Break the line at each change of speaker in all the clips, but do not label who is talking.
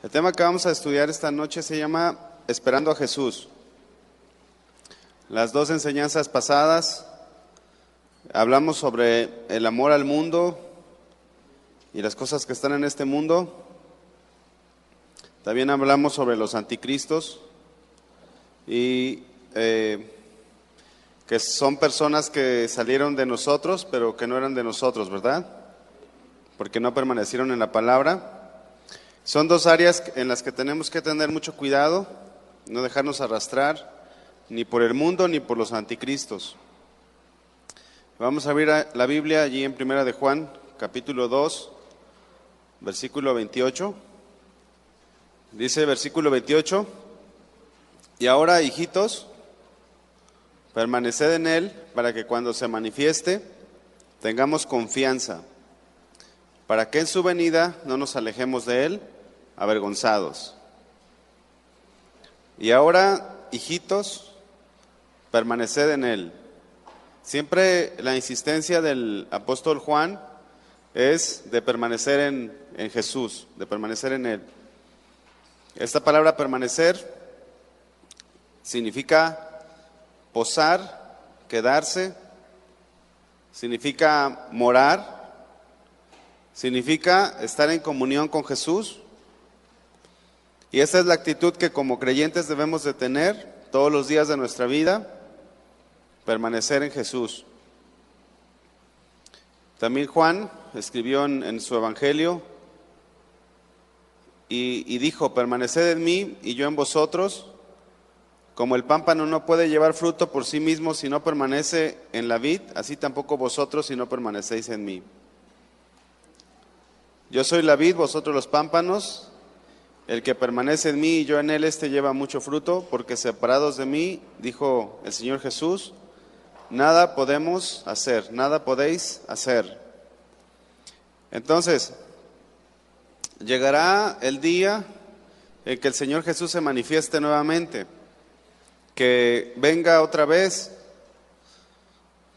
El tema que vamos a estudiar esta noche se llama Esperando a Jesús. Las dos enseñanzas pasadas hablamos sobre el amor al mundo y las cosas que están en este mundo. También hablamos sobre los anticristos y que son personas que salieron de nosotros, pero que no eran de nosotros, ¿verdad? Porque no permanecieron en la palabra. Son dos áreas en las que tenemos que tener mucho cuidado, no dejarnos arrastrar ni por el mundo ni por los anticristos. Vamos a abrir la Biblia allí en Primera de Juan, capítulo 2, versículo 28. Dice versículo 28, y ahora, hijitos, permaneced en Él para que cuando se manifieste tengamos confianza, para que en su venida no nos alejemos de Él avergonzados. Y ahora, hijitos, permaneced en Él. Siempre la insistencia del apóstol Juan es de permanecer en Jesús, de permanecer en Él. Esta palabra permanecer significa posar, quedarse, significa morar, significa estar en comunión con Jesús. Y esa es la actitud que como creyentes debemos de tener todos los días de nuestra vida, permanecer en Jesús. También Juan escribió en su evangelio y dijo: permaneced en mí y yo en vosotros. Como el pámpano no puede llevar fruto por sí mismo si no permanece en la vid, así tampoco vosotros si no permanecéis en mí. Yo soy la vid, vosotros los pámpanos. El que permanece en mí y yo en él, este lleva mucho fruto, porque separados de mí, dijo el Señor Jesús, nada podemos hacer, nada podéis hacer. Entonces, llegará el día en que el Señor Jesús se manifieste nuevamente, que venga otra vez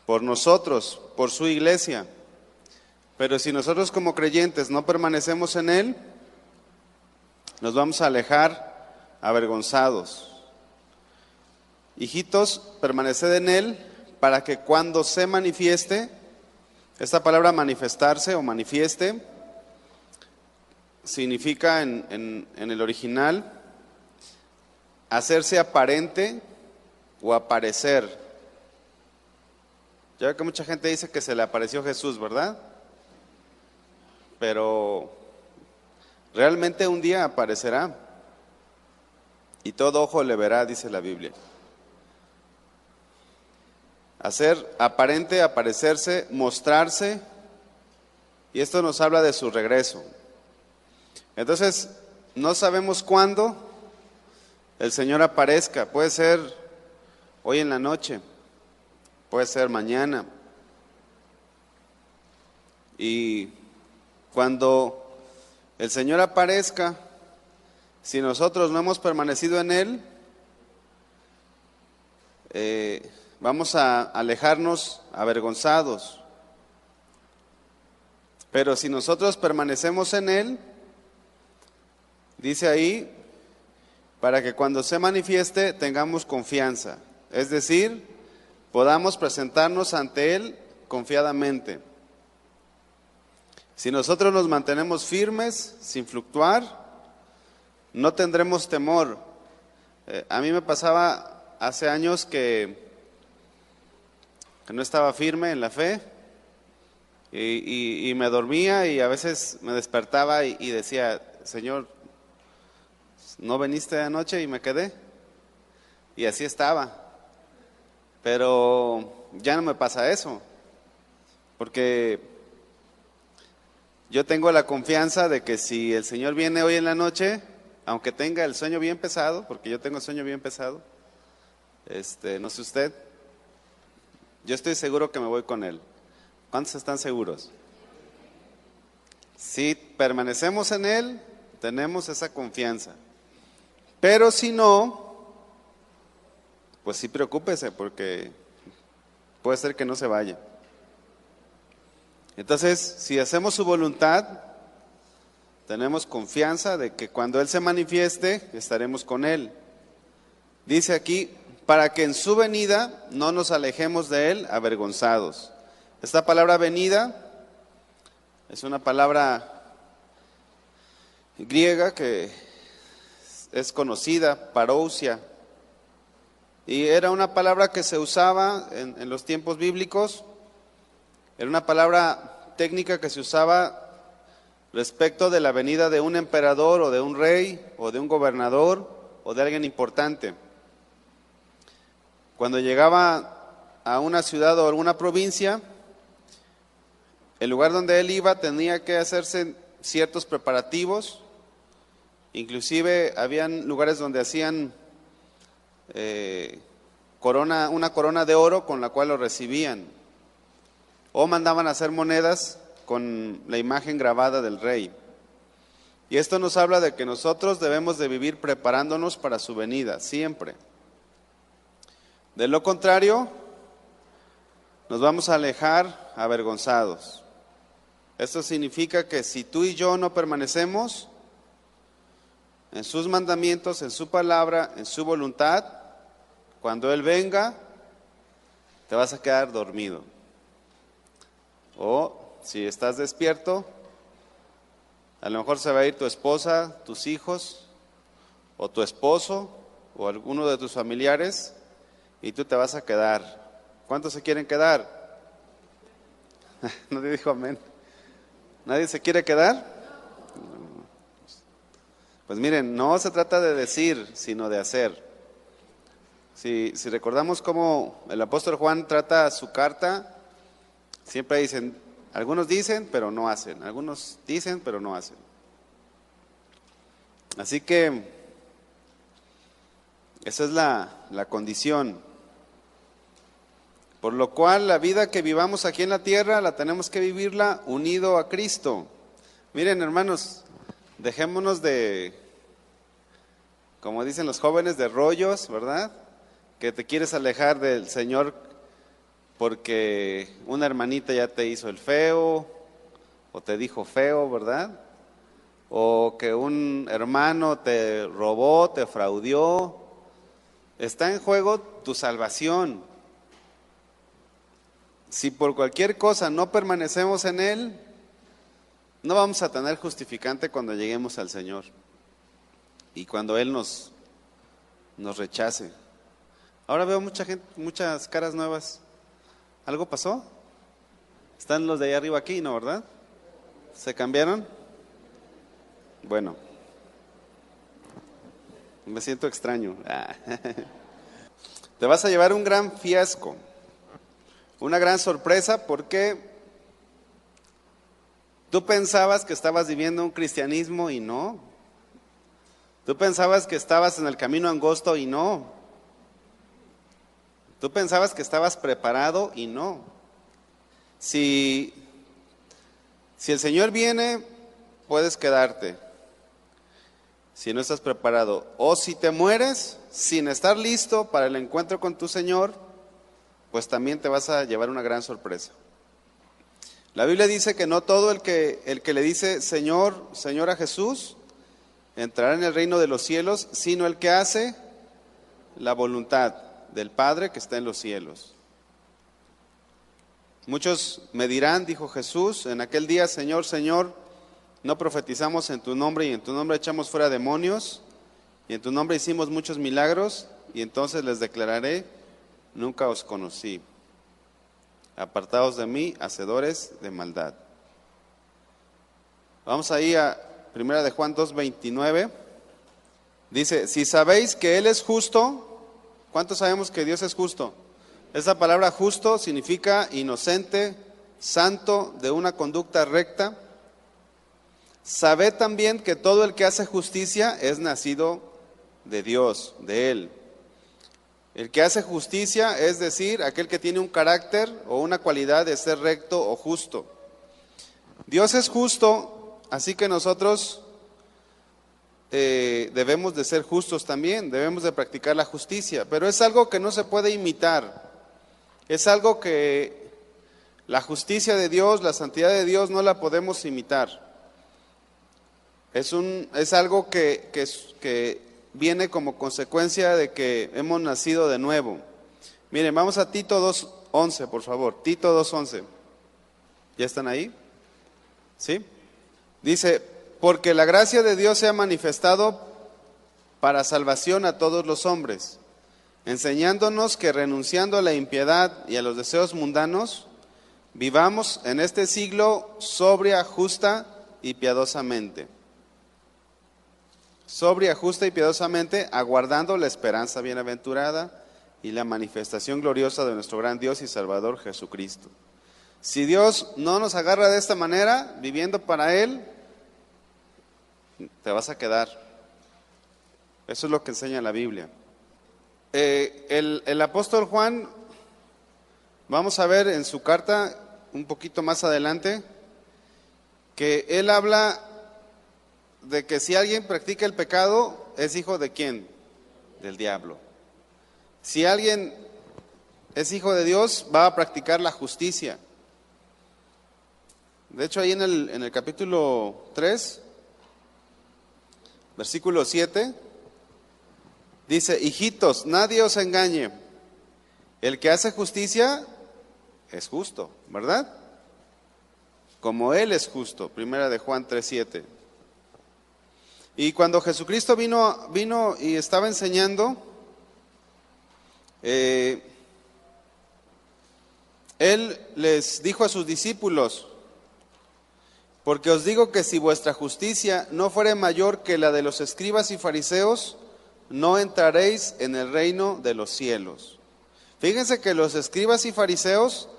por nosotros, por su iglesia. Pero si nosotros como creyentes no permanecemos en Él, nos vamos a alejar avergonzados. Hijitos, permaneced en Él para que cuando se manifieste, esta palabra manifestarse o manifieste, significa en el original hacerse aparente o aparecer. Ya ve que mucha gente dice que se le apareció Jesús, ¿verdad? Pero realmente un día aparecerá y todo ojo le verá, dice la Biblia. Hacer aparente, aparecerse, mostrarse, y esto nos habla de su regreso. Entonces, no sabemos cuándo el Señor aparezca. Puede ser hoy en la noche, puede ser mañana. Y cuando el Señor aparezca, si nosotros no hemos permanecido en Él, vamos a alejarnos avergonzados. Pero si nosotros permanecemos en Él, dice ahí, para que cuando se manifieste tengamos confianza, es decir, podamos presentarnos ante Él confiadamente. Si nosotros nos mantenemos firmes, sin fluctuar, no tendremos temor. A mí me pasaba hace años que no estaba firme en la fe y me dormía y a veces me despertaba y decía: Señor, ¿no viniste anoche? Y me quedé. Y así estaba. Pero ya no me pasa eso, porque yo tengo la confianza de que si el Señor viene hoy en la noche, aunque tenga el sueño bien pesado, porque yo tengo el sueño bien pesado, no sé usted, yo estoy seguro que me voy con Él. ¿Cuántos están seguros? Si permanecemos en Él, tenemos esa confianza. Pero si no, pues sí preocúpese, porque puede ser que no se vaya. Entonces, si hacemos su voluntad, Tenemos confianza de que cuando Él se manifieste, estaremos con Él. Dice aquí, para que en su venida no nos alejemos de Él avergonzados. Esta palabra venida es una palabra griega que es conocida, parousia, y era una palabra que se usaba en los tiempos bíblicos. Era una palabra técnica que se usaba respecto de la venida de un emperador o de un rey o de un gobernador o de alguien importante. Cuando llegaba a una ciudad o alguna provincia, el lugar donde él iba tenía que hacerse ciertos preparativos. Inclusive habían lugares donde hacían una corona de oro con la cual lo recibían, o mandaban a hacer monedas con la imagen grabada del rey. Y esto nos habla de que nosotros debemos de vivir preparándonos para su venida, siempre. De lo contrario, nos vamos a alejar avergonzados. Esto significa que si tú y yo no permanecemos en sus mandamientos, en su palabra, en su voluntad, cuando Él venga, te vas a quedar dormido. O si estás despierto, a lo mejor se va a ir tu esposa, tus hijos, o tu esposo, o alguno de tus familiares, y tú te vas a quedar. ¿Cuántos se quieren quedar? Nadie dijo amén. ¿Nadie se quiere quedar? Pues miren, no se trata de decir, sino de hacer. Si recordamos cómo el apóstol Juan trata su carta, siempre dicen, algunos dicen, pero no hacen. Algunos dicen, pero no hacen. Así que esa es la condición. Por lo cual la vida que vivamos aquí en la tierra la tenemos que vivirla unido a Cristo. Miren, hermanos, dejémonos de, como dicen los jóvenes, de rollos, ¿verdad? Que te quieres alejar del Señor porque una hermanita ya te hizo el feo o te dijo feo, ¿verdad? O que un hermano te robó, te fraudió. Está en juego tu salvación. Si por cualquier cosa no permanecemos en Él, no vamos a tener justificante cuando lleguemos al Señor y cuando Él nos rechace. Ahora veo mucha gente, muchas caras nuevas. ¿Algo pasó? ¿Están los de allá arriba aquí, no, verdad? ¿Se cambiaron? Bueno, me siento extraño. Te vas a llevar un gran fiasco, una gran sorpresa, porque tú pensabas que estabas viviendo un cristianismo y no. Tú pensabas que estabas en el camino angosto y no. Tú pensabas que estabas preparado y no. Si el Señor viene, puedes quedarte. Si no estás preparado. O si te mueres sin estar listo para el encuentro con tu Señor, pues también te vas a llevar una gran sorpresa. La Biblia dice que no todo el que le dice Señor, Señor a Jesús, entrará en el reino de los cielos, sino el que hace la voluntad del Padre que está en los cielos. Muchos me dirán, dijo Jesús, en aquel día, Señor, Señor, no profetizamos en tu nombre y en tu nombre echamos fuera demonios y en tu nombre hicimos muchos milagros, y entonces les declararé, nunca os conocí. Apartaos de mí, hacedores de maldad. Vamos ahí a 1 de Juan 2:29. Dice, si sabéis que Él es justo. ¿Cuántos sabemos que Dios es justo? Esa palabra justo significa inocente, santo, de una conducta recta. Sabed también que todo el que hace justicia es nacido de Dios, de Él. El que hace justicia, es decir, aquel que tiene un carácter o una cualidad de ser recto o justo. Dios es justo, así que nosotros debemos de ser justos también, debemos de practicar la justicia, pero es algo que no se puede imitar, es algo que la justicia de Dios, la santidad de Dios no la podemos imitar. Es algo que viene como consecuencia de que hemos nacido de nuevo. Miren, vamos a Tito 2:11, por favor. Tito 2:11. ¿Ya están ahí? ¿Sí? Dice, porque la gracia de Dios se ha manifestado para salvación a todos los hombres, enseñándonos que renunciando a la impiedad y a los deseos mundanos, vivamos en este siglo sobria, justa y piadosamente. Sobria, justa y piadosamente, aguardando la esperanza bienaventurada y la manifestación gloriosa de nuestro gran Dios y Salvador Jesucristo. Si Dios no nos agarra de esta manera, viviendo para Él, te vas a quedar. Eso es lo que enseña la Biblia. El apóstol Juan, vamos a ver en su carta un poquito más adelante, que él habla de que si alguien practica el pecado, es hijo de ¿quién? Del diablo. Si alguien es hijo de Dios, va a practicar la justicia. De hecho, ahí en el capítulo 3, versículo 7, dice, hijitos, nadie os engañe, el que hace justicia es justo, ¿verdad? Como Él es justo, primera de Juan 3:7. Y cuando Jesucristo vino y estaba enseñando, Él les dijo a sus discípulos, porque os digo que si vuestra justicia no fuere mayor que la de los escribas y fariseos, no entraréis en el reino de los cielos. Fíjense que los escribas y fariseos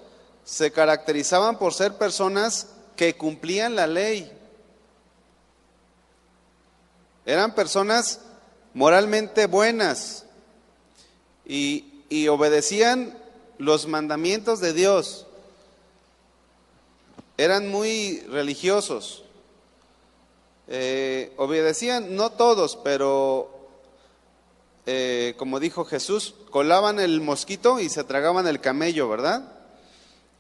se caracterizaban por ser personas que cumplían la ley. Eran personas moralmente buenas y obedecían los mandamientos de Dios. Eran muy religiosos. Obedecían, no todos, pero como dijo Jesús, colaban el mosquito y se tragaban el camello, ¿verdad?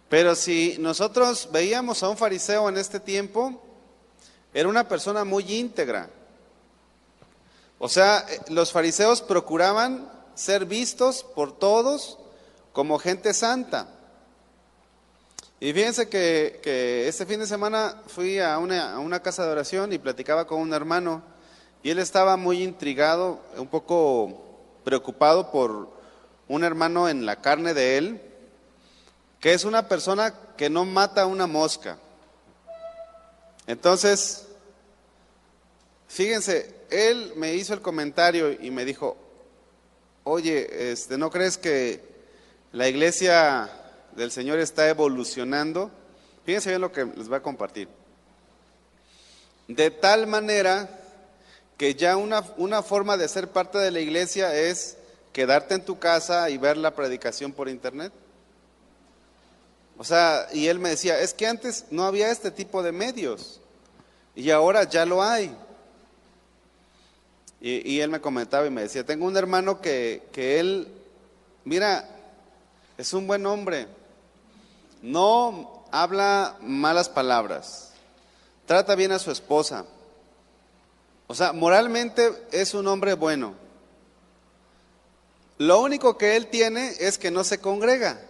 Pero si nosotros veíamos a un fariseo en este tiempo, era una persona muy íntegra. O sea, los fariseos procuraban ser vistos por todos como gente santa. Y fíjense que este fin de semana fui a una casa de oración y platicaba con un hermano, y él estaba muy intrigado, un poco preocupado por un hermano en la carne de él, que es una persona que no mata una mosca. Entonces, fíjense, él me hizo el comentario y me dijo, oye, ¿no crees que la iglesia del Señor está evolucionando? Fíjense bien lo que les voy a compartir. De tal manera que ya una forma de ser parte de la iglesia es quedarte en tu casa y ver la predicación por internet. O sea, y él me decía, es que antes no había este tipo de medios y ahora ya lo hay. Y él me comentaba y me decía, tengo un hermano que él, mira, es un buen hombre, no habla malas palabras, trata bien a su esposa. O sea, moralmente es un hombre bueno. Lo único que él tiene es que no se congrega.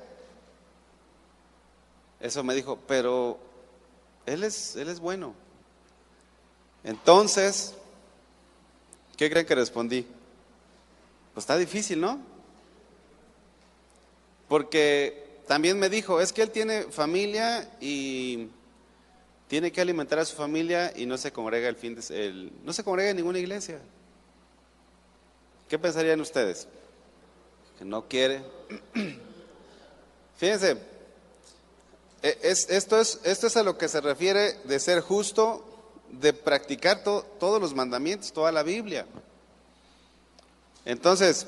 Eso me dijo, pero él es bueno. Entonces, ¿qué creen que respondí? Pues está difícil, ¿no? Porque también me dijo, es que él tiene familia y tiene que alimentar a su familia y no se congrega no se congrega en ninguna iglesia. ¿Qué pensarían ustedes? Que no quiere. Fíjense, esto es a lo que se refiere de ser justo, de practicar todos los mandamientos, toda la Biblia. Entonces,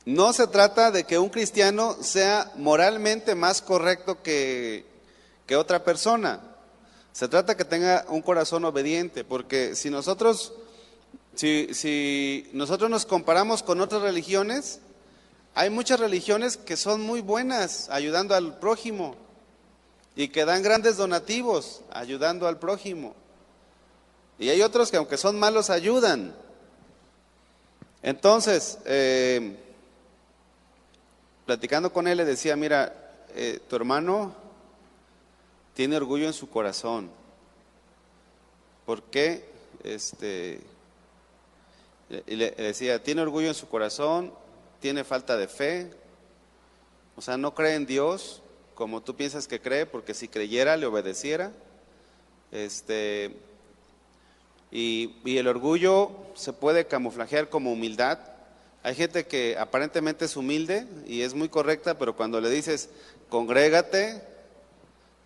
no se trata de que un cristiano sea moralmente más correcto que otra persona. Se trata que tenga un corazón obediente, porque si nosotros nos comparamos con otras religiones, hay muchas religiones que son muy buenas ayudando al prójimo y que dan grandes donativos ayudando al prójimo. Y hay otros que aunque son malos ayudan. Entonces, platicando con él le decía, mira, tu hermano tiene orgullo en su corazón. ¿Por qué? Y le decía, tiene orgullo en su corazón, tiene falta de fe, o sea, no cree en Dios como tú piensas que cree, porque si creyera le obedeciera. Y el orgullo se puede camuflajear como humildad. Hay gente que aparentemente es humilde y es muy correcta, pero cuando le dices, congrégate,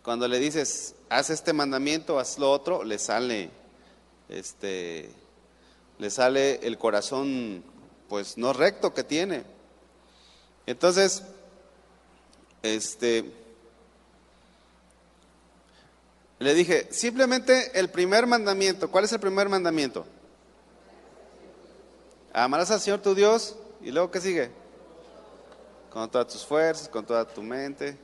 cuando le dices, haz este mandamiento, haz lo otro, le sale el corazón, pues no recto que tiene. Entonces, le dije, simplemente el primer mandamiento. ¿Cuál es el primer mandamiento? Amarás al Señor tu Dios. ¿Y luego qué sigue? Con todas tus fuerzas, con toda tu mente.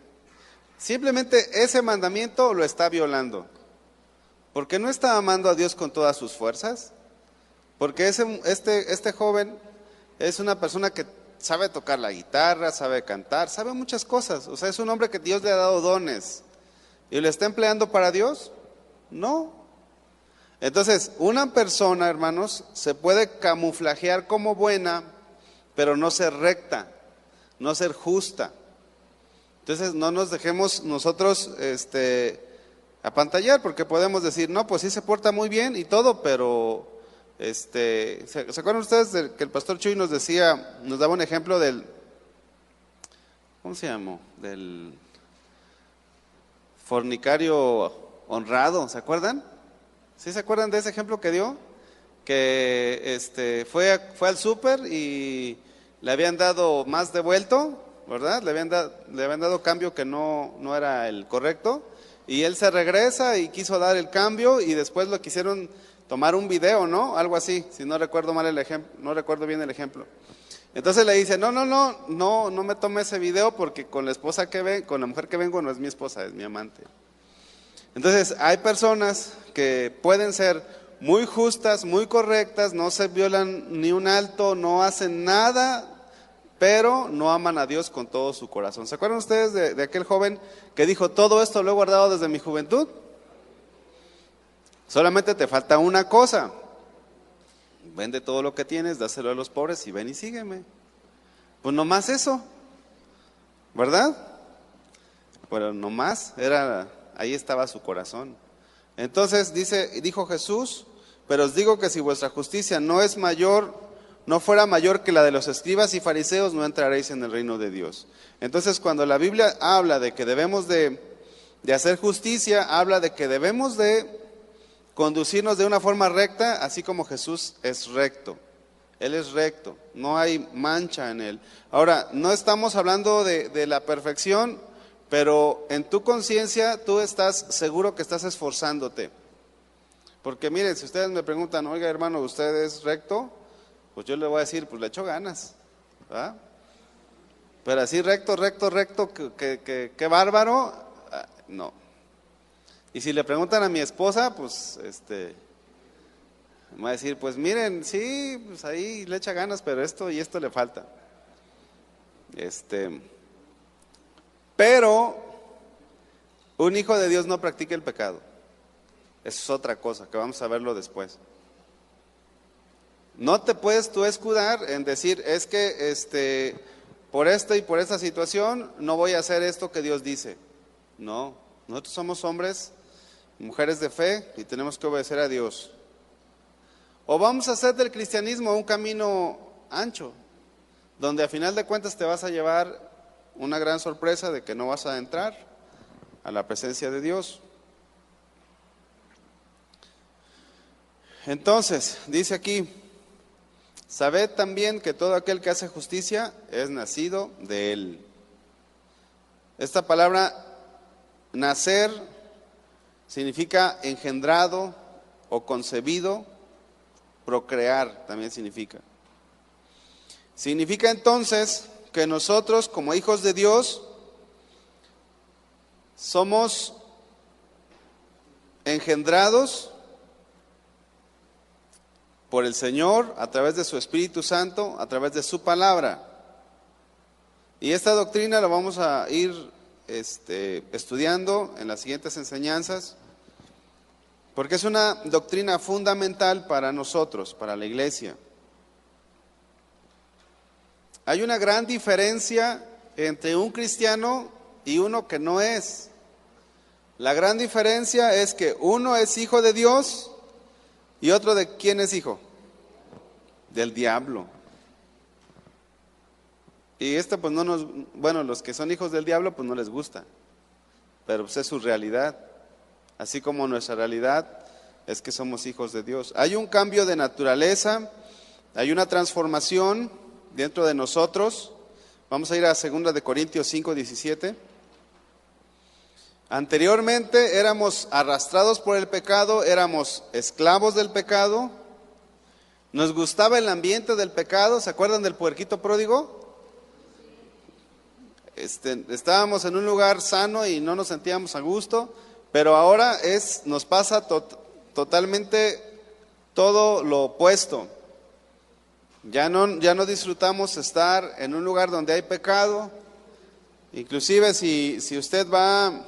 Simplemente ese mandamiento lo está violando. Porque no está amando a Dios con todas sus fuerzas. Porque este joven es una persona que sabe tocar la guitarra, sabe cantar, sabe muchas cosas. O sea, es un hombre que Dios le ha dado dones. ¿Y lo está empleando para Dios? No. Entonces, una persona, hermanos, se puede camuflajear como buena, pero no ser recta, no ser justa. Entonces, no nos dejemos nosotros apantallar, porque podemos decir, no, pues sí se porta muy bien y todo, pero ¿se acuerdan ustedes de que el pastor Chuy nos decía, nos daba un ejemplo del, ¿cómo se llamó? Del fornicario honrado, ¿se acuerdan? ¿Sí se acuerdan de ese ejemplo que dio? Que fue al súper y le habían dado más devuelto, ¿verdad? Le habían dado cambio que no era el correcto, y él se regresa y quiso dar el cambio y después lo quisieron tomar un video, ¿no? Algo así, si no recuerdo mal el ejemplo, no recuerdo bien el ejemplo. Entonces le dice, no me tome ese video porque con la esposa con la mujer que vengo no es mi esposa, es mi amante. Entonces hay personas que pueden ser muy justas, muy correctas, no se violan ni un alto, no hacen nada, pero no aman a Dios con todo su corazón. ¿Se acuerdan ustedes de aquel joven que dijo, todo esto lo he guardado desde mi juventud? Solamente te falta una cosa. Vende todo lo que tienes, dáselo a los pobres y ven y sígueme. Pues nomás eso, ¿verdad? Pero nomás ahí estaba su corazón. Entonces dijo Jesús, pero os digo que si vuestra justicia no fuera mayor que la de los escribas y fariseos, no entraréis en el reino de Dios. Entonces, cuando la Biblia habla de que debemos de hacer justicia, habla de que debemos de conducirnos de una forma recta, así como Jesús es recto. Él es recto, no hay mancha en él. Ahora, no estamos hablando de la perfección, pero en tu conciencia tú estás seguro que estás esforzándote. Porque miren, si ustedes me preguntan, oiga hermano, ¿usted es recto? Pues yo le voy a decir, pues le echo ganas, ¿verdad? Pero así recto, qué bárbaro, no. Y si le preguntan a mi esposa, pues me va a decir, pues miren, sí, pues ahí le echa ganas, pero esto y esto le falta. Pero un hijo de Dios no practica el pecado. Eso es otra cosa, que vamos a verlo después. No te puedes tú escudar en decir, es que por esta y por esta situación no voy a hacer esto que Dios dice. No, nosotros somos hombres, mujeres de fe y tenemos que obedecer a Dios. O vamos a hacer del cristianismo un camino ancho, donde a final de cuentas te vas a llevar una gran sorpresa de que no vas a entrar a la presencia de Dios. Entonces, dice aquí, sabed también que todo aquel que hace justicia es nacido de él. Esta palabra, nacer, significa engendrado o concebido, procrear también significa. Significa entonces que nosotros como hijos de Dios somos engendrados por el Señor a través de su Espíritu Santo, a través de su palabra. Y esta doctrina la vamos a ir estudiando en las siguientes enseñanzas, porque es una doctrina fundamental para nosotros, para la iglesia. Hay una gran diferencia entre un cristiano y uno que no es. La gran diferencia es que uno es hijo de Dios y otro de ¿quién es hijo? Del diablo. Y pues los que son hijos del diablo pues no les gusta, pero pues es su realidad. Así como nuestra realidad es que somos hijos de Dios. Hay un cambio de naturaleza, hay una transformación dentro de nosotros. Vamos a ir a 2 de Corintios 5:17. Anteriormente éramos arrastrados por el pecado, éramos esclavos del pecado, nos gustaba el ambiente del pecado. ¿Se acuerdan del puerquito pródigo? Estábamos en un lugar sano y no nos sentíamos a gusto, pero ahora nos pasa totalmente todo lo opuesto. Ya no disfrutamos estar en un lugar donde hay pecado. Inclusive si usted va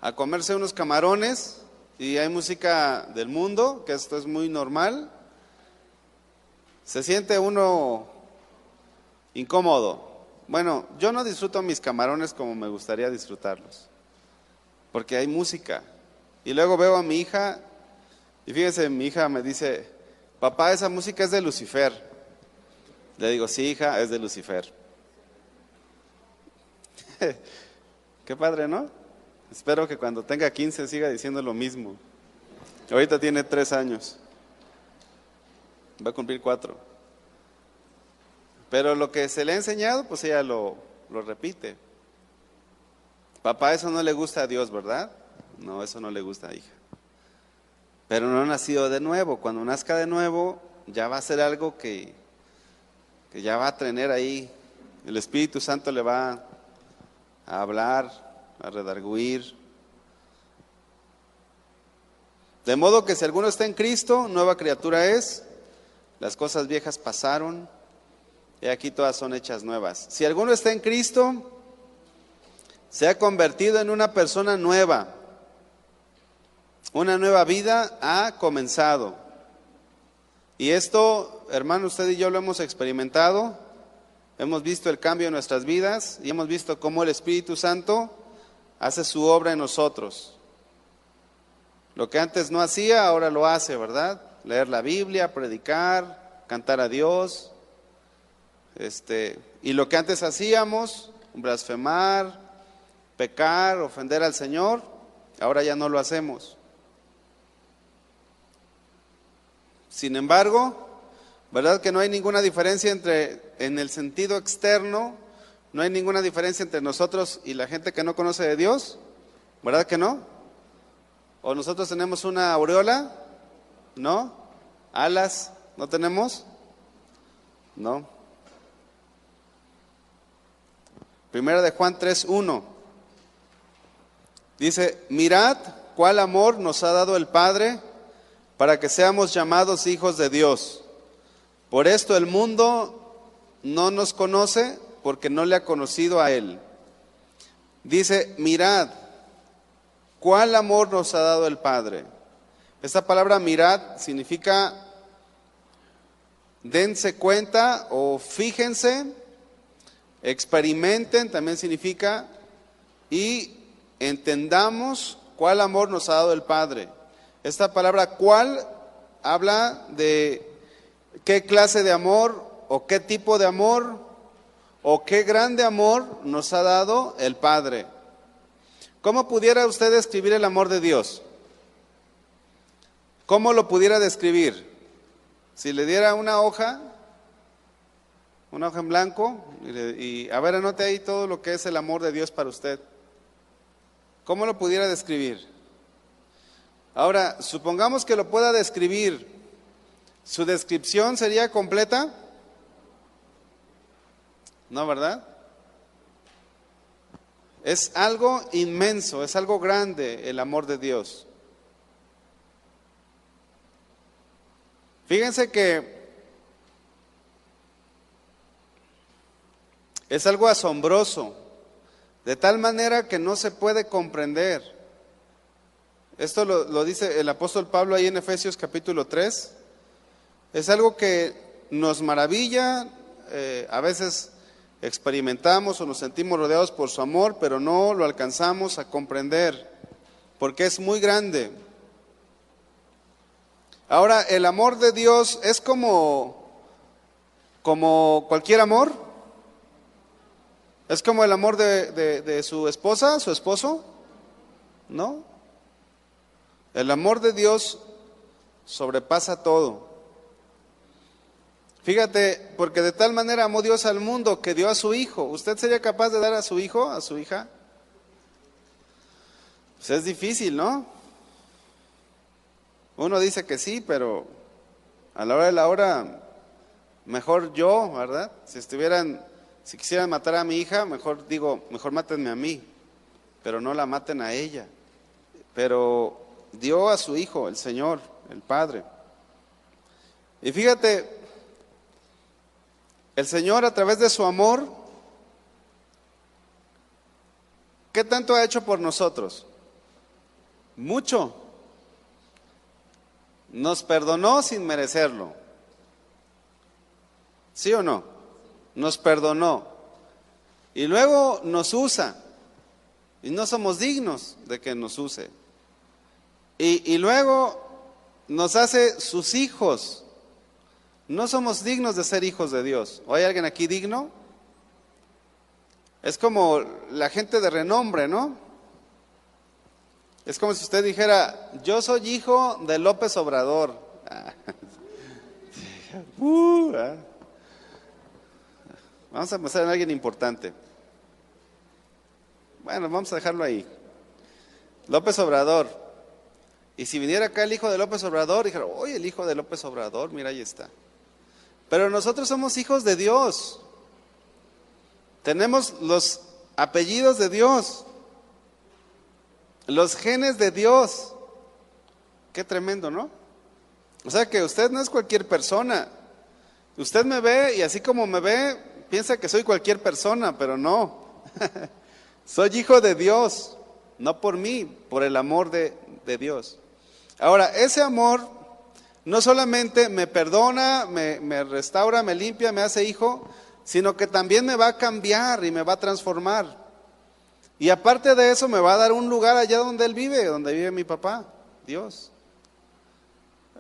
a comerse unos camarones y hay música del mundo, que esto es muy normal, se siente uno incómodo. Bueno, yo no disfruto mis camarones como me gustaría disfrutarlos, porque hay música. Y luego veo a mi hija, y fíjense, mi hija me dice: papá, esa música es de Lucifer. Le digo: sí, hija, es de Lucifer. Qué padre, ¿no? Espero que cuando tenga 15 siga diciendo lo mismo. Ahorita tiene 3 años, va a cumplir 4. Pero lo que se le ha enseñado, pues ella lo repite. Papá, eso no le gusta a Dios, ¿verdad? No, eso no le gusta, hija. Pero no ha nacido de nuevo. Cuando nazca de nuevo, ya va a ser algo que ya va a tener ahí. El Espíritu Santo le va a hablar, a redarguir. De modo que si alguno está en Cristo, nueva criatura es. Las cosas viejas pasaron, y aquí todas son hechas nuevas. Si alguno está en Cristo, se ha convertido en una persona nueva. Una nueva vida ha comenzado. Y esto, hermano, usted y yo lo hemos experimentado. Hemos visto el cambio en nuestras vidas y hemos visto cómo el Espíritu Santo hace su obra en nosotros. Lo que antes no hacía, ahora lo hace, ¿verdad? Leer la Biblia, predicar, cantar a Dios. Y lo que antes hacíamos, blasfemar, pecar, ofender al Señor, ahora ya no lo hacemos. Sin embargo, ¿verdad que no hay ninguna diferencia en el sentido externo? No hay ninguna diferencia entre nosotros y la gente que no conoce de Dios, ¿verdad que no? ¿O nosotros tenemos una aureola? ¿No? ¿Alas? ¿No tenemos? No. Primera de Juan 3:1 dice: mirad cuál amor nos ha dado el Padre para que seamos llamados hijos de Dios. Por esto el mundo no nos conoce, porque no le ha conocido a Él. Dice: mirad cuál amor nos ha dado el Padre. Esta palabra mirad significa dense cuenta o fíjense, experimenten, también significa, y entendamos cuál amor nos ha dado el Padre. Esta palabra cuál habla de qué clase de amor o qué tipo de amor o qué grande amor nos ha dado el Padre. ¿Cómo pudiera usted describir el amor de Dios? ¿Cómo lo pudiera describir? Si le diera una hoja en blanco, y a ver, anote ahí todo lo que es el amor de Dios para usted. ¿Cómo lo pudiera describir? Ahora, supongamos que lo pueda describir. ¿Su descripción sería completa? No, ¿verdad? Es algo inmenso, es algo grande el amor de Dios. Fíjense que es algo asombroso, de tal manera que no se puede comprender. Esto lo dice el apóstol Pablo ahí en Efesios capítulo 3. Es algo que nos maravilla, a veces experimentamos o nos sentimos rodeados por su amor, pero no lo alcanzamos a comprender, porque es muy grande. Ahora, el amor de Dios es como cualquier amor. ¿Es como el amor de su esposa, su esposo? No. El amor de Dios sobrepasa todo. Fíjate, porque de tal manera amó Dios al mundo que dio a su hijo. ¿Usted sería capaz de dar a su hijo, a su hija? Pues es difícil, ¿no? Uno dice que sí, pero a la hora de la hora, mejor yo, ¿verdad? Si quisieran matar a mi hija, mejor mátenme a mí, pero no la maten a ella. Pero dio a su hijo, el Señor, el Padre. Y fíjate, el Señor a través de su amor, ¿qué tanto ha hecho por nosotros? Mucho. Nos perdonó sin merecerlo. ¿Sí o no? Nos perdonó. Y luego nos usa. Y no somos dignos de que nos use. Y luego nos hace sus hijos. No somos dignos de ser hijos de Dios. ¿O hay alguien aquí digno? Es como la gente de renombre, ¿no? Es como si usted dijera, yo soy hijo de López Obrador. Vamos a pensar en alguien importante. Bueno, vamos a dejarlo ahí. López Obrador. Y si viniera acá el hijo de López Obrador, dijera, oye, el hijo de López Obrador, mira, ahí está. Pero nosotros somos hijos de Dios. Tenemos los apellidos de Dios. Los genes de Dios. Qué tremendo, ¿no? O sea que usted no es cualquier persona. Usted me ve y así como me ve, piensa que soy cualquier persona, pero no. Soy hijo de Dios, no por mí, por el amor de Dios. Ahora, ese amor no solamente me perdona, me restaura, me limpia, me hace hijo, sino que también me va a cambiar y me va a transformar. Y aparte de eso me va a dar un lugar allá donde Él vive, donde vive mi papá, Dios.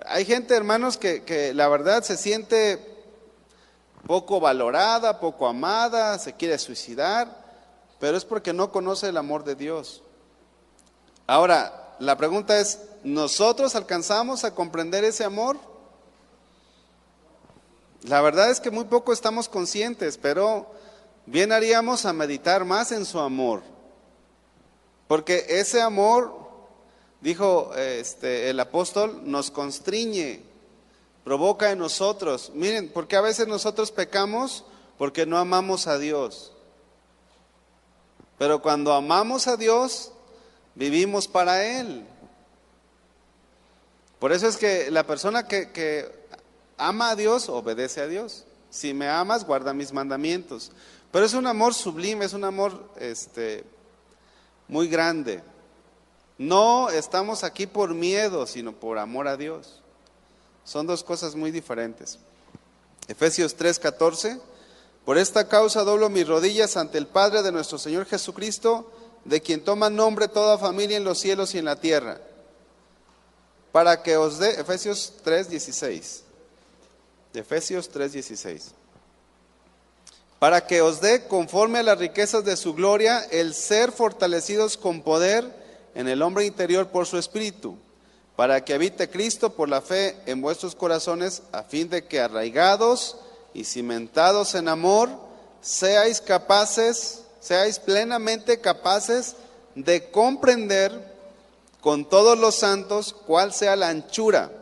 Hay gente, hermanos, que la verdad se siente poco valorada, poco amada, se quiere suicidar, pero es porque no conoce el amor de Dios. Ahora, la pregunta es, ¿nosotros alcanzamos a comprender ese amor? La verdad es que muy poco estamos conscientes, pero bien haríamos a meditar más en su amor. Porque ese amor, dijo el apóstol, nos constriñe, provoca en nosotros. Miren, porque a veces nosotros pecamos porque no amamos a Dios. Pero cuando amamos a Dios, vivimos para Él. Por eso es que la persona que ama a Dios, obedece a Dios. Si me amas, guarda mis mandamientos. Pero es un amor sublime, es un amor muy grande. No estamos aquí por miedo, sino por amor a Dios. Son dos cosas muy diferentes. Efesios 3:14. Por esta causa doblo mis rodillas ante el Padre de nuestro Señor Jesucristo, de quien toma nombre toda familia en los cielos y en la tierra, para que os dé, Efesios 3:16. Efesios 3:16. Para que os dé, conforme a las riquezas de su gloria, el ser fortalecidos con poder en el hombre interior por su Espíritu, para que habite Cristo por la fe en vuestros corazones, a fin de que arraigados y cimentados en amor, seáis plenamente capaces de comprender con todos los santos cuál sea la anchura,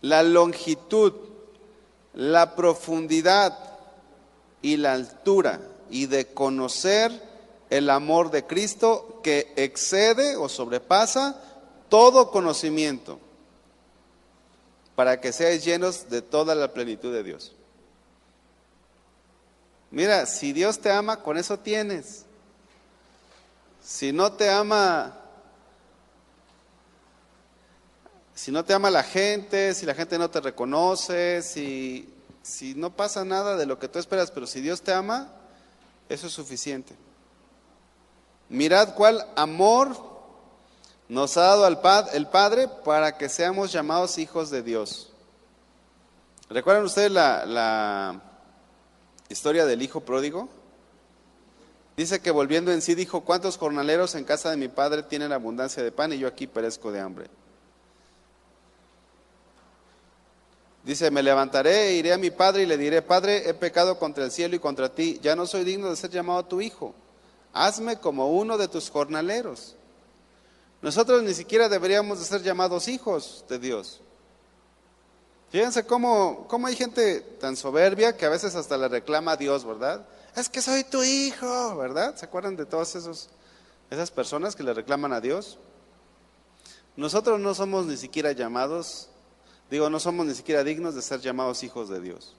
la longitud, la profundidad y la altura, y de conocer el amor de Cristo que excede o sobrepasa todo conocimiento, para que seáis llenos de toda la plenitud de Dios. Mira, si Dios te ama, con eso tienes. Si no te ama la gente, si la gente no te reconoce, si no pasa nada de lo que tú esperas, pero si Dios te ama, eso es suficiente. Mirad cuál amor nos ha dado el Padre para que seamos llamados hijos de Dios. ¿Recuerdan ustedes la historia del hijo pródigo? Dice que volviendo en sí dijo: ¿cuántos jornaleros en casa de mi padre tienen abundancia de pan y yo aquí perezco de hambre? Dice: me levantaré e iré a mi padre y le diré: Padre, he pecado contra el cielo y contra ti, ya no soy digno de ser llamado tu hijo, hazme como uno de tus jornaleros. Nosotros ni siquiera deberíamos de ser llamados hijos de Dios. Fíjense cómo hay gente tan soberbia que a veces hasta le reclama a Dios, ¿verdad? Es que soy tu hijo, ¿verdad? ¿Se acuerdan de todas esas personas que le reclaman a Dios? Nosotros no somos ni siquiera no somos ni siquiera dignos de ser llamados hijos de Dios.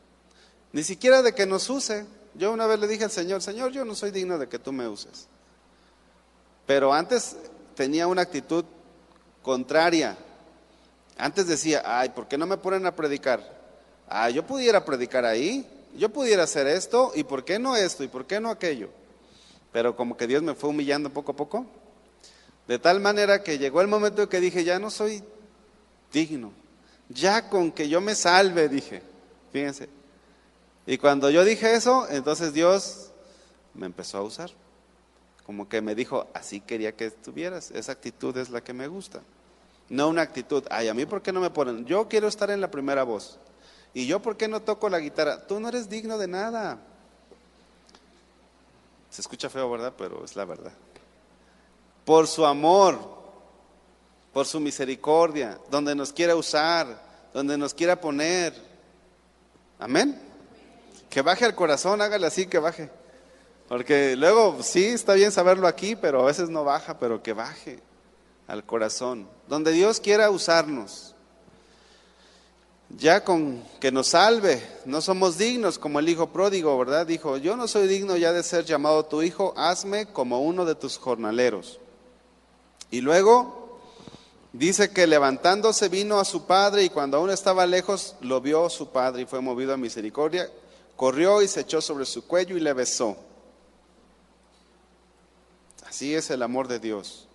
Ni siquiera de que nos use. Yo una vez le dije al Señor: Señor, yo no soy digno de que tú me uses. Pero antes tenía una actitud contraria. Antes decía: ay, ¿por qué no me ponen a predicar? Yo pudiera predicar ahí, yo pudiera hacer esto, ¿y por qué no esto? ¿Y por qué no aquello? Pero como que Dios me fue humillando poco a poco, de tal manera que llegó el momento en que dije: ya no soy digno, ya con que yo me salve, dije, fíjense. Y cuando yo dije eso, entonces Dios me empezó a usar. Como que me dijo: así quería que estuvieras, esa actitud es la que me gusta. No una actitud: ay, a mí ¿por qué no me ponen? Yo quiero estar en la primera voz. ¿Y yo por qué no toco la guitarra? Tú no eres digno de nada. Se escucha feo, ¿verdad? Pero es la verdad. Por su amor, por su misericordia, donde nos quiera usar, donde nos quiera poner. Amén. Que baje al corazón, hágale así, que baje. Porque luego sí está bien saberlo aquí, pero a veces no baja, pero que baje al corazón, donde Dios quiera usarnos. Ya con que nos salve, no somos dignos como el hijo pródigo, ¿verdad? Dijo: yo no soy digno ya de ser llamado tu hijo, hazme como uno de tus jornaleros. Y luego dice que levantándose vino a su padre, y cuando aún estaba lejos lo vio su padre y fue movido a misericordia, corrió y se echó sobre su cuello y le besó. Así es el amor de Dios.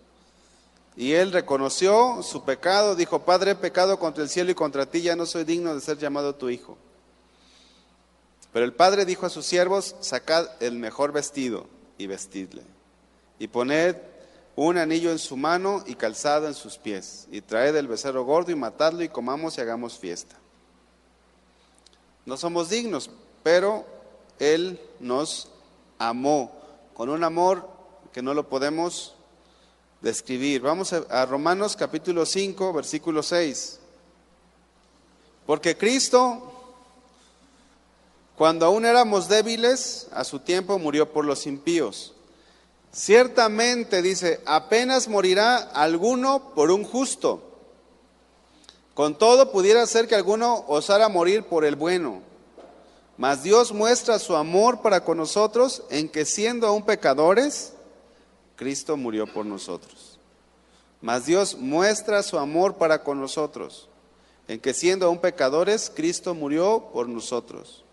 Y él reconoció su pecado, dijo: Padre, he pecado contra el cielo y contra ti, ya no soy digno de ser llamado tu hijo. Pero el padre dijo a sus siervos: sacad el mejor vestido y vestidle, y poned un anillo en su mano y calzado en sus pies, y traed el becerro gordo y matadlo, y comamos y hagamos fiesta. No somos dignos, pero él nos amó con un amor que no lo podemos describir. Vamos a Romanos capítulo 5, versículo 6. Porque Cristo, cuando aún éramos débiles, a su tiempo murió por los impíos. Ciertamente, dice, apenas morirá alguno por un justo. Con todo pudiera ser que alguno osara morir por el bueno. Mas Dios muestra su amor para con nosotros en que, siendo aún pecadores, Cristo murió por nosotros. Mas Dios muestra su amor para con nosotros, en que siendo aún pecadores, Cristo murió por nosotros.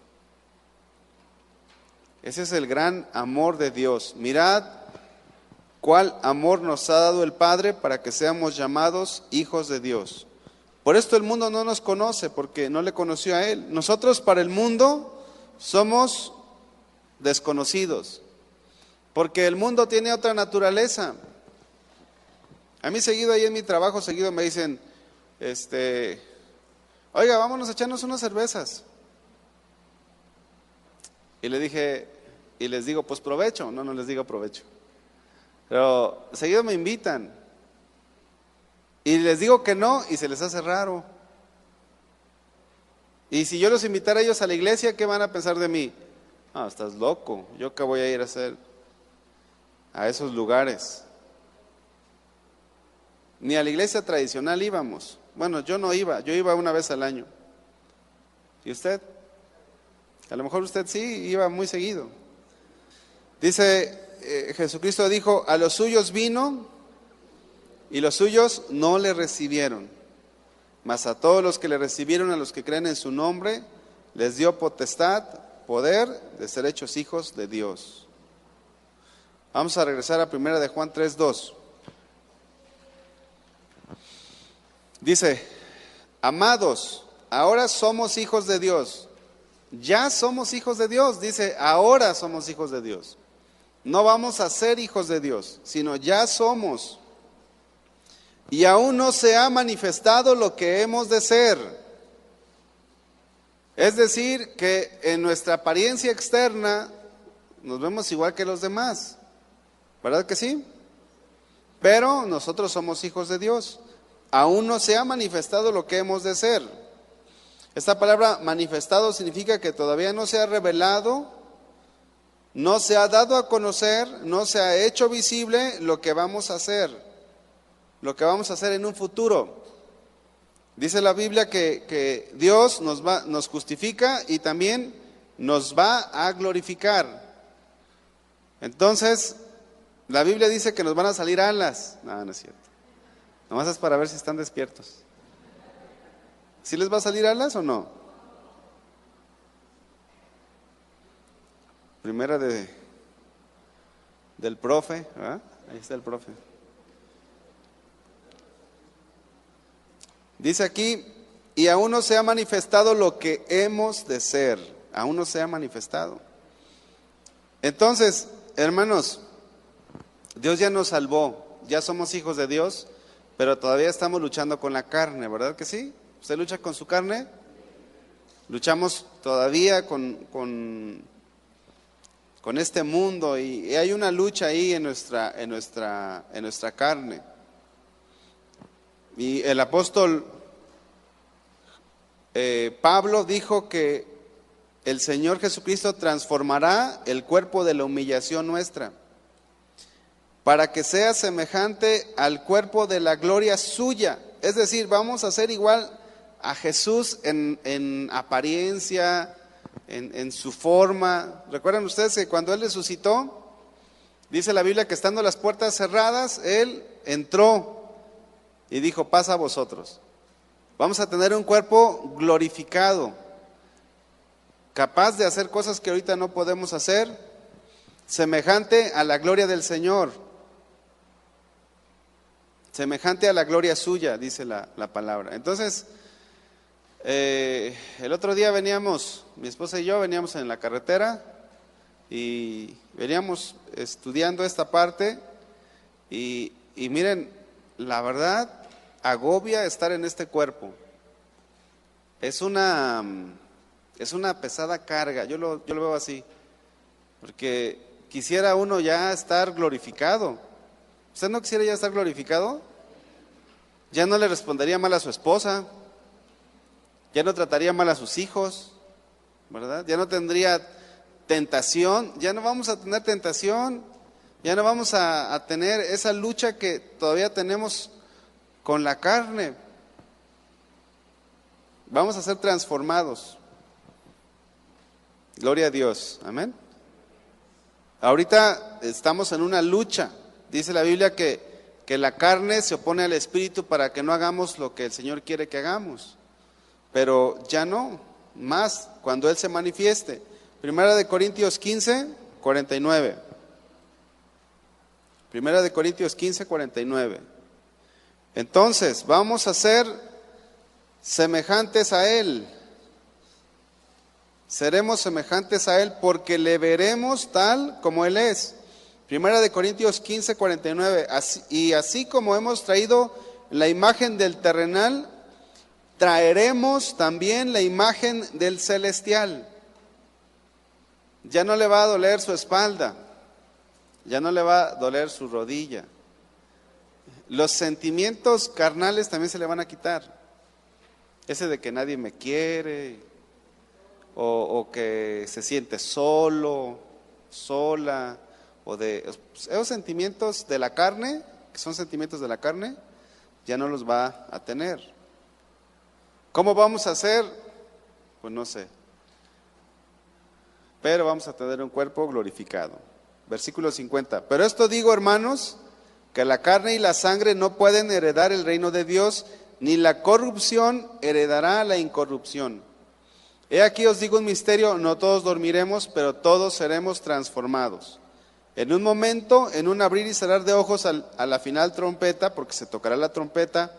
Ese es el gran amor de Dios. Mirad cuál amor nos ha dado el Padre para que seamos llamados hijos de Dios. Por esto el mundo no nos conoce, porque no le conoció a Él. Nosotros para el mundo somos desconocidos, porque el mundo tiene otra naturaleza. A mí seguido ahí en mi trabajo, seguido me dicen, oiga, vámonos a echarnos unas cervezas. Y les digo, pues provecho. No les digo provecho. Pero seguido me invitan. Y les digo que no, y se les hace raro. Y si yo los invitara a ellos a la iglesia, ¿qué van a pensar de mí? Estás loco, ¿yo qué voy a ir a hacer a esos lugares? Ni a la iglesia tradicional íbamos. Bueno, yo no iba, yo iba una vez al año. ¿Y usted? A lo mejor usted sí iba muy seguido. Dice, Jesucristo dijo, a los suyos vino y los suyos no le recibieron. Mas a todos los que le recibieron, a los que creen en su nombre, les dio potestad, poder de ser hechos hijos de Dios. Vamos a regresar a 1 de Juan 3:2. Dice, amados, ahora somos hijos de Dios. Ya somos hijos de Dios. Dice, ahora somos hijos de Dios. No vamos a ser hijos de Dios, sino ya somos. Y aún no se ha manifestado lo que hemos de ser. Es decir, que en nuestra apariencia externa nos vemos igual que los demás. ¿Verdad que sí? Pero nosotros somos hijos de Dios. Aún no se ha manifestado lo que hemos de ser. Esta palabra manifestado significa que todavía no se ha revelado, no se ha dado a conocer, no se ha hecho visible lo que vamos a hacer. Lo que vamos a hacer en un futuro. Dice la Biblia que Dios nos justifica y también nos va a glorificar. Entonces, la Biblia dice que nos van a salir alas. No, no es cierto. Nomás es para ver si están despiertos. ¿Sí les va a salir alas o no? Primera del profe, ¿verdad? Ahí está el profe. Dice aquí, y aún no se ha manifestado lo que hemos de ser. Aún no se ha manifestado. Entonces, hermanos, Dios ya nos salvó, ya somos hijos de Dios, pero todavía estamos luchando con la carne, ¿verdad que sí? ¿Usted lucha con su carne? Luchamos todavía con este mundo y hay una lucha ahí en nuestra carne. Y el apóstol Pablo dijo que el Señor Jesucristo transformará el cuerpo de la humillación nuestra para que sea semejante al cuerpo de la gloria suya. Es decir, vamos a ser igual a Jesús en apariencia, en su forma. ¿Recuerdan ustedes que cuando Él resucitó, dice la Biblia que estando las puertas cerradas, Él entró y dijo, paz a vosotros? Vamos a tener un cuerpo glorificado, capaz de hacer cosas que ahorita no podemos hacer, semejante a la gloria del Señor, semejante a la gloria suya, dice la palabra. Entonces, el otro día veníamos, mi esposa y yo veníamos en la carretera y veníamos estudiando esta parte y miren, la verdad agobia estar en este cuerpo. Es una pesada carga, yo lo veo así, porque quisiera uno ya estar glorificado. ¿Usted no quisiera ya estar glorificado? Ya no le respondería mal a su esposa, ya no trataría mal a sus hijos, ¿verdad? Ya no tendría tentación, ya no vamos a tener tentación, ya no vamos a tener esa lucha que todavía tenemos con la carne. Vamos a ser transformados. Gloria a Dios, amén. Ahorita estamos en una lucha. Dice la Biblia que la carne se opone al espíritu para que no hagamos lo que el Señor quiere que hagamos. Pero ya no, más cuando Él se manifieste. Primera de Corintios 15, 49. Primera de Corintios 15, 49. Entonces, vamos a ser semejantes a Él. Seremos semejantes a Él porque le veremos tal como Él es. Primera de Corintios 15, 49. Y así como hemos traído la imagen del terrenal, traeremos también la imagen del celestial. Ya no le va a doler su espalda, ya no le va a doler su rodilla. Los sentimientos carnales también se le van a quitar. Ese de que nadie me quiere, o que se siente solo, sola, o de esos sentimientos de la carne, que son sentimientos de la carne, ya no los va a tener. ¿Cómo vamos a hacer? Pues no sé. Pero vamos a tener un cuerpo glorificado. Versículo 50. Pero esto digo, hermanos, que la carne y la sangre no pueden heredar el reino de Dios, ni la corrupción heredará la incorrupción. He aquí os digo un misterio, no todos dormiremos, pero todos seremos transformados. En un momento, en un abrir y cerrar de ojos a la final trompeta, porque se tocará la trompeta,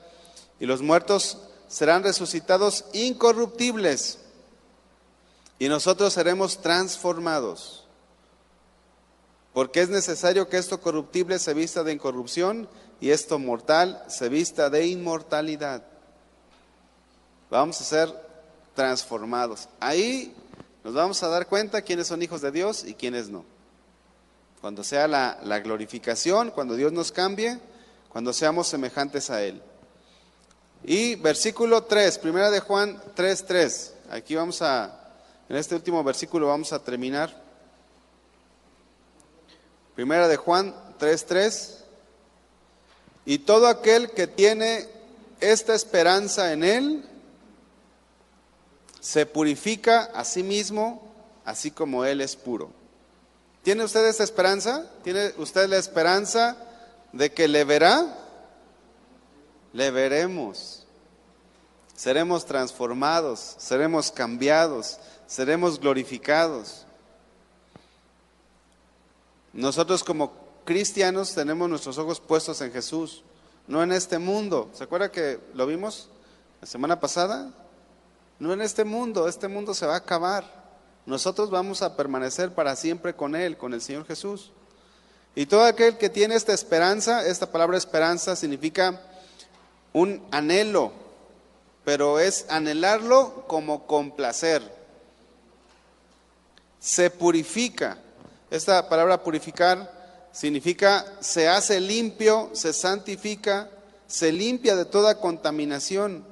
y los muertos serán resucitados incorruptibles, y nosotros seremos transformados. Porque es necesario que esto corruptible se vista de incorrupción, y esto mortal se vista de inmortalidad. Vamos a ser transformados. Ahí nos vamos a dar cuenta quiénes son hijos de Dios y quiénes no. Cuando sea la glorificación, cuando Dios nos cambie, cuando seamos semejantes a Él. Y versículo 3, primera de Juan 3:3. Aquí en este último versículo vamos a terminar. Primera de Juan 3:3. Y todo aquel que tiene esta esperanza en Él, se purifica a sí mismo, así como Él es puro. ¿Tiene usted esta esperanza? ¿Tiene usted la esperanza de que le verá? Le veremos. Seremos transformados, seremos cambiados, seremos glorificados. Nosotros como cristianos tenemos nuestros ojos puestos en Jesús, no en este mundo. ¿Se acuerda que lo vimos la semana pasada? No en este mundo se va a acabar. Nosotros vamos a permanecer para siempre con Él, con el Señor Jesús. Y todo aquel que tiene esta esperanza, esta palabra esperanza significa un anhelo, pero es anhelarlo como complacer. Se purifica. Esta palabra purificar significa se hace limpio, se santifica, se limpia de toda contaminación.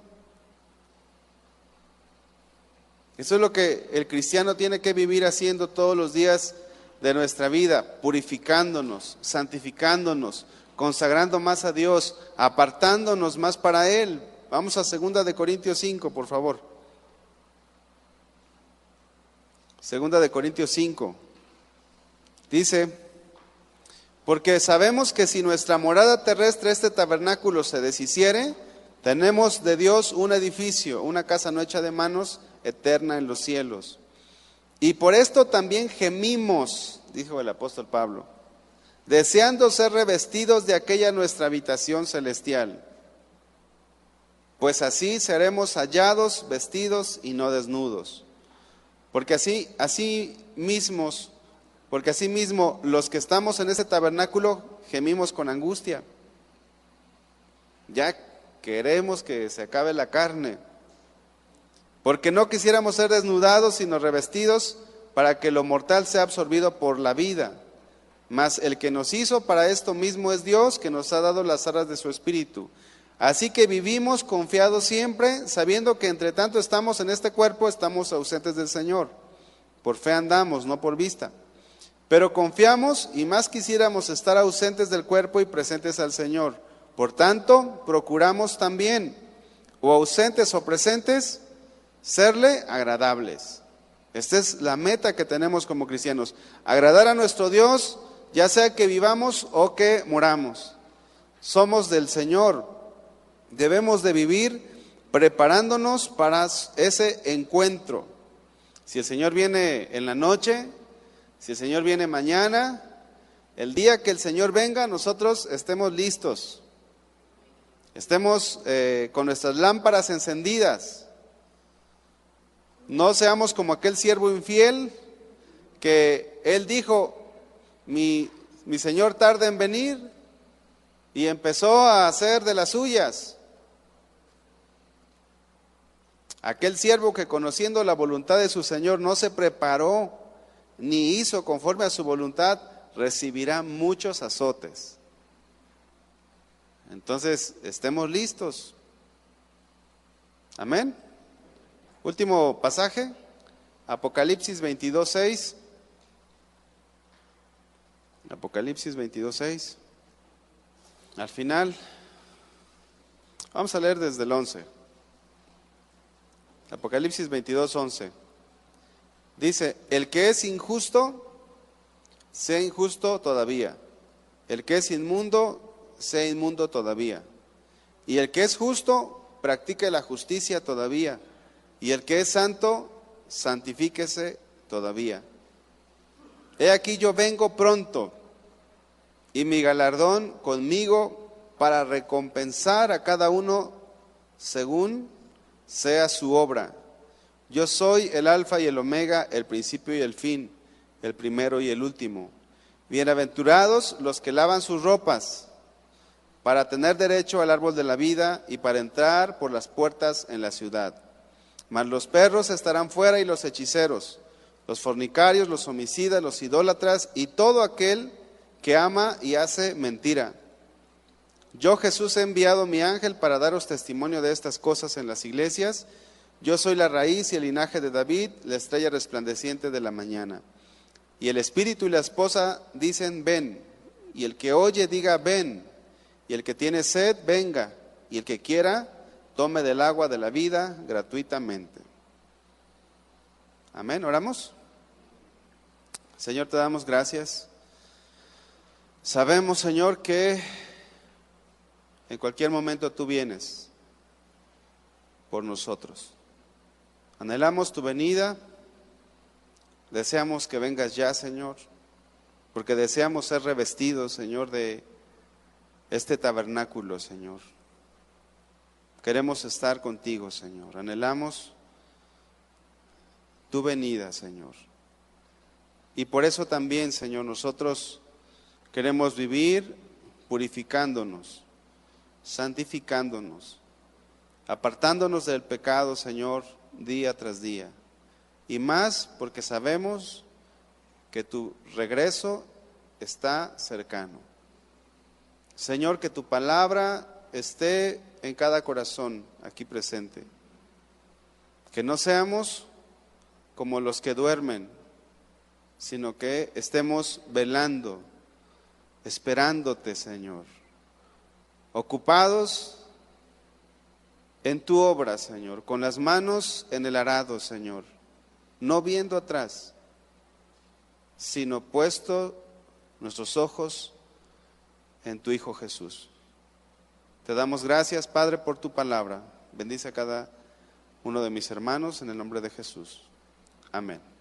Eso es lo que el cristiano tiene que vivir haciendo todos los días de nuestra vida, purificándonos, santificándonos, consagrando más a Dios, apartándonos más para Él. Vamos a 2 de Corintios 5, por favor. 2 de Corintios 5. Dice, porque sabemos que si nuestra morada terrestre, este tabernáculo, se deshiciere, tenemos de Dios un edificio, una casa no hecha de manos, eterna en los cielos. Y por esto también gemimos, dijo el apóstol Pablo, deseando ser revestidos de aquella nuestra habitación celestial, pues así seremos hallados vestidos y no desnudos. Porque así mismo los que estamos en ese tabernáculo gemimos con angustia. Ya queremos que se acabe la carne, porque no quisiéramos ser desnudados, sino revestidos, para que lo mortal sea absorbido por la vida. Mas el que nos hizo para esto mismo es Dios, que nos ha dado las arras de su Espíritu. Así que vivimos confiados siempre, sabiendo que entre tanto estamos en este cuerpo, estamos ausentes del Señor. Por fe andamos, no por vista. Pero confiamos y más quisiéramos estar ausentes del cuerpo y presentes al Señor. Por tanto, procuramos también, o ausentes o presentes, serle agradables. Esta es la meta que tenemos como cristianos, agradar a nuestro Dios, ya sea que vivamos o que moramos. Somos del Señor, debemos de vivir preparándonos para ese encuentro. Si el Señor viene en la noche, si el Señor viene mañana, el día que el Señor venga, nosotros estemos listos, estemos con nuestras lámparas encendidas. No seamos como aquel siervo infiel que él dijo, mi Señor tarda en venir, y empezó a hacer de las suyas. Aquel siervo que, conociendo la voluntad de su Señor, no se preparó ni hizo conforme a su voluntad, recibirá muchos azotes. Entonces, estemos listos. Amén. Último pasaje, Apocalipsis 22:6. Apocalipsis 22:6. Al final, vamos a leer desde el 11. Apocalipsis 22:11. Dice, el que es injusto, sea injusto todavía. El que es inmundo, sea inmundo todavía. Y el que es justo, practique la justicia todavía. Y el que es santo, santifíquese todavía. He aquí yo vengo pronto, y mi galardón conmigo para recompensar a cada uno según sea su obra. Yo soy el Alfa y el Omega, el principio y el fin, el primero y el último. Bienaventurados los que lavan sus ropas, para tener derecho al árbol de la vida y para entrar por las puertas en la ciudad. Mas los perros estarán fuera y los hechiceros, los fornicarios, los homicidas, los idólatras y todo aquel que ama y hace mentira. Yo, Jesús, he enviado mi ángel para daros testimonio de estas cosas en las iglesias. Yo soy la raíz y el linaje de David, la estrella resplandeciente de la mañana. Y el espíritu y la esposa dicen, ven. Y el que oye diga, ven. Y el que tiene sed, venga. Y el que quiera, tome del agua de la vida gratuitamente. Amén. ¿Oramos? Señor, te damos gracias. Sabemos, Señor, que en cualquier momento tú vienes por nosotros. Anhelamos tu venida, deseamos que vengas ya, Señor, porque deseamos ser revestidos, Señor, de este tabernáculo, Señor. Queremos estar contigo, Señor. Anhelamos tu venida, Señor. Y por eso también, Señor, nosotros queremos vivir purificándonos, santificándonos, apartándonos del pecado, Señor, día tras día. Y más porque sabemos que tu regreso está cercano. Señor, que tu palabra esté en cada corazón aquí presente. Que no seamos como los que duermen, sino que estemos velando, esperándote, Señor, ocupados en tu obra, Señor, con las manos en el arado, Señor, no viendo atrás, sino puesto nuestros ojos en tu Hijo Jesús. Te damos gracias, Padre, por tu palabra. Bendice a cada uno de mis hermanos en el nombre de Jesús. Amén.